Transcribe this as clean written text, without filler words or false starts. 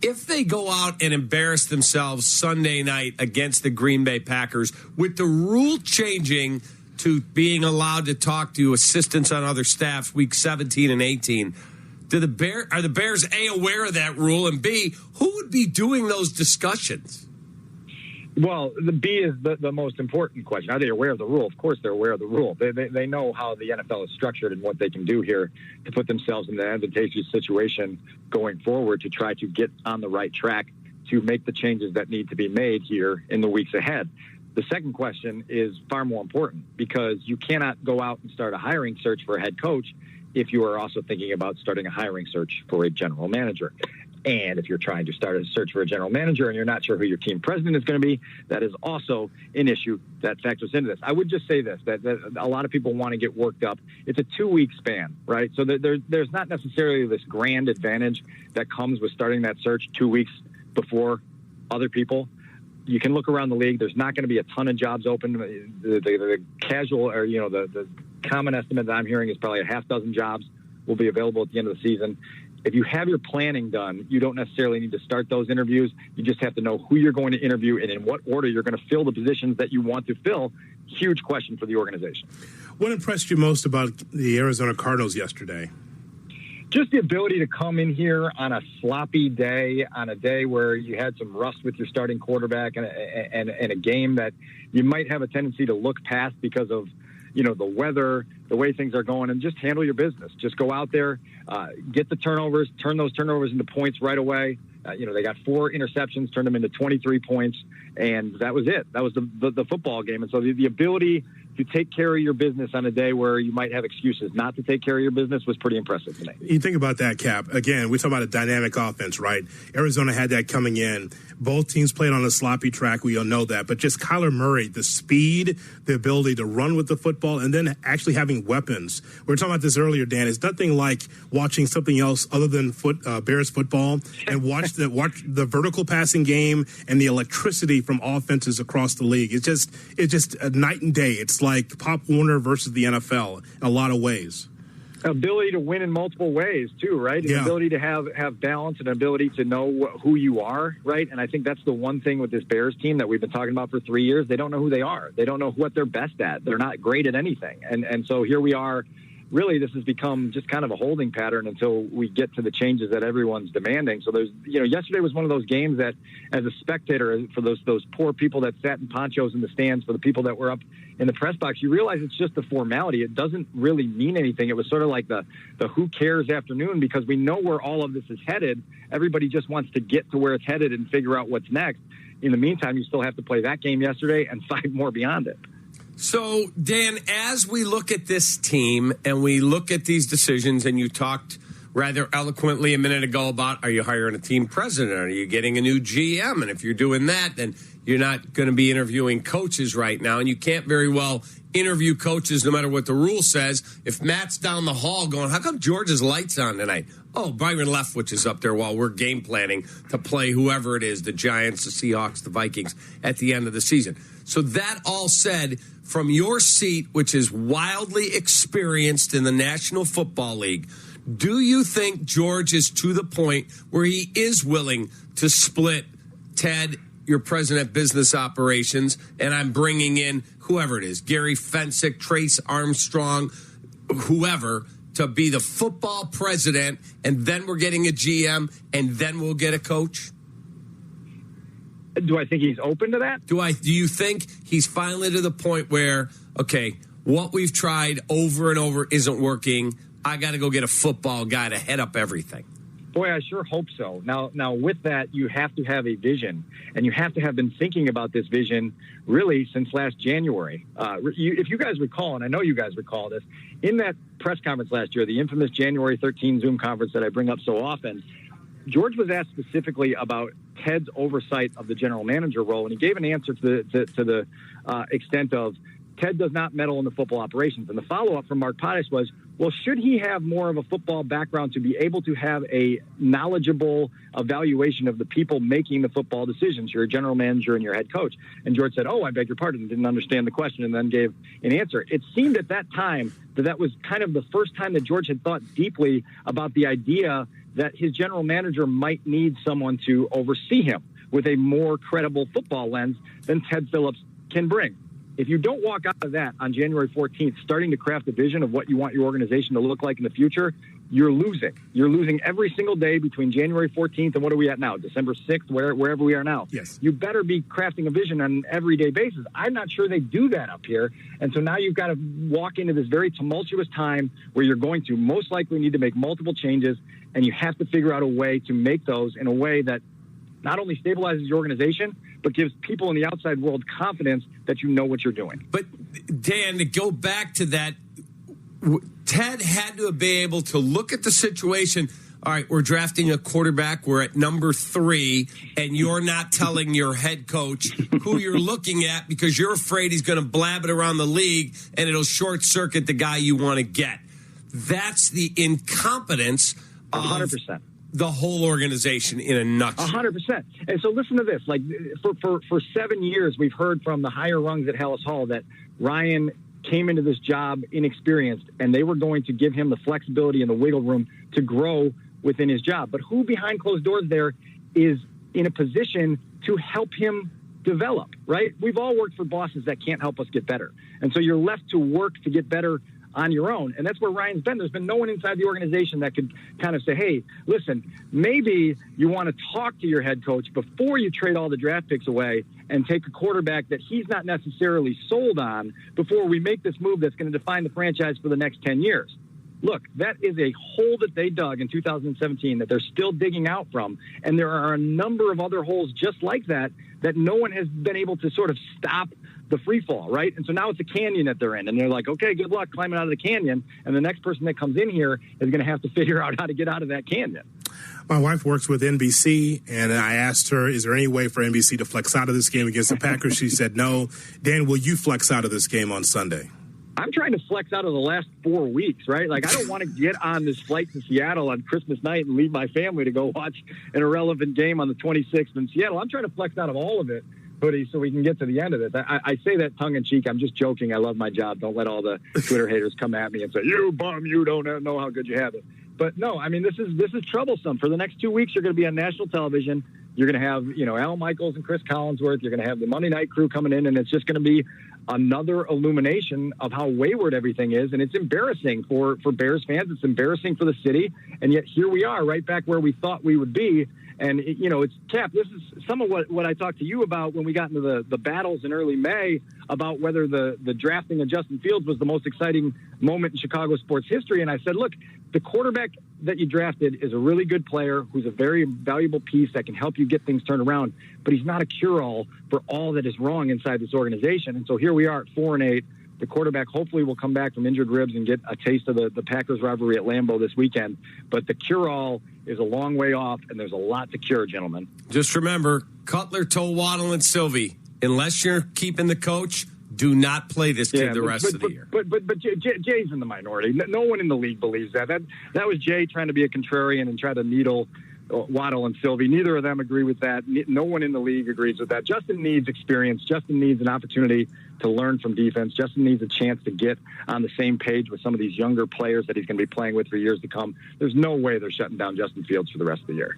if they go out and embarrass themselves Sunday night against the Green Bay Packers, with the rule changing to being allowed to talk to assistants on other staffs week 17 and 18, are the Bears, A, aware of that rule, and B, who would be doing those discussions? Well, the B is the most important question. Are they aware of the rule? Of course they're aware of the rule. They know how the NFL is structured and what they can do here to put themselves in an advantageous situation going forward to try to get on the right track to make the changes that need to be made here in the weeks ahead. The second question is far more important because you cannot go out and start a hiring search for a head coach if you are also thinking about starting a hiring search for a general manager. And if you're trying to start a search for a general manager and you're not sure who your team president is going to be, that is also an issue that factors into this. I would just say this, that a lot of people want to get worked up. It's a 2-week span, right? So there's not necessarily this grand advantage that comes with starting that search 2 weeks before other people. You can look around the league. There's not going to be a ton of jobs open. The casual or, the common estimate that I'm hearing is probably a half dozen jobs will be available at the end of the season. If you have your planning done, you don't necessarily need to start those interviews. You just have to know who you're going to interview and in what order you're going to fill the positions that you want to fill. Huge question for the organization. What impressed you most about the Arizona Cardinals yesterday? Just the ability to come in here on a sloppy day, on a day where you had some rust with your starting quarterback and a game that you might have a tendency to look past because of, the weather, the way things are going, and just handle your business. Just go out there, get the turnovers, turn those turnovers into points right away. They got 4 interceptions, turned them into 23 points, and that was it. That was the football game. And so the ability to take care of your business on a day where you might have excuses not to take care of your business was pretty impressive to me. You think about that, Kap. Again, we talk about a dynamic offense, right? Arizona had that coming in. Both teams played on a sloppy track. We all know that. But just Kyler Murray, the speed, the ability to run with the football, and then actually having weapons. We were talking about this earlier, Dan. It's nothing like watching something else other than Bears football and watch the vertical passing game and the electricity from offenses across the league. It's just a night and day. It's like Pop Warner versus the NFL in a lot of ways. Ability to win in multiple ways too, right? Yeah. An ability to have balance and ability to know who you are, right? And I think that's the one thing with this Bears team that we've been talking about for 3 years. They don't know who they are. They don't know what they're best at. They're not great at anything. And so here we are. Really, this has become just kind of a holding pattern until we get to the changes that everyone's demanding. So yesterday was one of those games that, as a spectator, for those poor people that sat in ponchos in the stands, for the people that were up in the press box, you realize it's just a formality. It doesn't really mean anything. It was sort of like the who cares afternoon because we know where all of this is headed. Everybody just wants to get to where it's headed and figure out what's next. In the meantime, you still have to play that game yesterday and 5 more beyond it. So, Dan, as we look at this team and we look at these decisions, and you talked rather eloquently a minute ago about, are you hiring a team president? Are you getting a new GM? And if you're doing that, then you're not going to be interviewing coaches right now. And you can't very well interview coaches no matter what the rule says. If Matt's down the hall going, how come George's lights on tonight? Oh, Byron Leftwich is up there while we're game planning to play whoever it is, the Giants, the Seahawks, the Vikings, at the end of the season. So that all said, from your seat, which is wildly experienced in the National Football League, do you think George is to the point where he is willing to split Ted, your president of business operations, and I'm bringing in whoever it is, Gary Fensick, Trace Armstrong, whoever, to be the football president, and then we're getting a GM, and then we'll get a coach? Do I think he's open to that? Do you think he's finally to the point where, okay, what we've tried over and over isn't working, I got to go get a football guy to head up everything? Boy, I sure hope so. Now, with that, you have to have a vision, and you have to have been thinking about this vision really since last January. If you guys recall, and I know you guys recall this, in that press conference last year, the infamous January 13 Zoom conference that I bring up so often, George was asked specifically about Ted's oversight of the general manager role, and he gave an answer to the extent of Ted does not meddle in the football operations. And the follow-up from Mark Potash was, well, should he have more of a football background to be able to have a knowledgeable evaluation of the people making the football decisions, your general manager and your head coach? And George said, oh, I beg your pardon, didn't understand the question, and then gave an answer. It seemed at that time that was kind of the first time that George had thought deeply about the idea that his general manager might need someone to oversee him with a more credible football lens than Ted Phillips can bring. If you don't walk out of that on January 14th, starting to craft a vision of what you want your organization to look like in the future, you're losing. You're losing every single day between January 14th and what are we at now? December 6th, wherever we are now. Yes. You better be crafting a vision on an everyday basis. I'm not sure they do that up here. And so now you've got to walk into this very tumultuous time where you're going to most likely need to make multiple changes, and you have to figure out a way to make those in a way that not only stabilizes your organization, but gives people in the outside world confidence that you know what you're doing. But, Dan, to go back to that, Ted had to be able to look at the situation. All right, we're drafting a quarterback. We're at number 3, and you're not telling your head coach who you're looking at because you're afraid he's going to blab it around the league and it'll short-circuit the guy you want to get. That's the incompetence of 100%. The whole organization in a nutshell. 100%. And so listen to this. Like for 7 years, we've heard from the higher rungs at Hallis Hall that Ryan came into this job inexperienced, and they were going to give him the flexibility and the wiggle room to grow within his job. But who behind closed doors there is in a position to help him develop, right? We've all worked for bosses that can't help us get better. And so you're left to work to get better on your own. And that's where Ryan's been. There's been no one inside the organization that could kind of say, hey, listen, maybe you want to talk to your head coach before you trade all the draft picks away and take a quarterback that he's not necessarily sold on before we make this move that's going to define the franchise for the next 10 years. Look, that is a hole that they dug in 2017 that they're still digging out from. And there are a number of other holes just like that that no one has been able to sort of stop the free fall, right? And so now it's a canyon that they're in, and they're like, okay, good luck climbing out of the canyon. And the next person that comes in here is going to have to figure out how to get out of that canyon. My wife works with NBC, and I asked her, is there any way for NBC to flex out of this game against the Packers? She said no. Dan, will you flex out of this game on Sunday? I'm trying to flex out of the last 4 weeks, right? Like, I don't want to get on this flight to Seattle on Christmas night and leave my family to go watch an irrelevant game on the 26th in Seattle. I'm trying to flex out of all of it, Hoodie, so we can get to the end of it. I say that tongue-in-cheek. I'm just joking. I love my job. Don't let all the Twitter haters come at me and say, you bum, you don't know how good you have it. But, no, I mean, this is troublesome. For the next 2 weeks, you're going to be on national television. You're going to have, Al Michaels and Chris Collinsworth. You're going to have the Monday night crew coming in, and it's just going to be another illumination of how wayward everything is. And it's embarrassing for Bears fans. It's embarrassing for the city. And yet here we are right back where we thought we would be. And, it's Kap, this is some of what I talked to you about when we got into the battles in early May about whether the drafting of Justin Fields was the most exciting moment in Chicago sports history. And I said, look, the quarterback that you drafted is a really good player who's a very valuable piece that can help you get things turned around, but he's not a cure-all for all that is wrong inside this organization. And so here we are at 4-8. The quarterback hopefully will come back from injured ribs and get a taste of the Packers rivalry at Lambeau this weekend. But the cure-all is a long way off, and there's a lot to cure, gentlemen. Just remember, Cutler, Toe, Waddle, and Sylvie, unless you're keeping the coach, do not play this kid the rest of the year. But Jay's in the minority. No one in the league believes that. That was Jay trying to be a contrarian and try to needle Waddle and Sylvie. Neither of them agree with that. No one in the league agrees with that. Justin needs experience. Justin needs an opportunity to learn from defense. Justin needs a chance to get on the same page with some of these younger players that he's going to be playing with for years to come. There's no way they're shutting down Justin Fields for the rest of the year.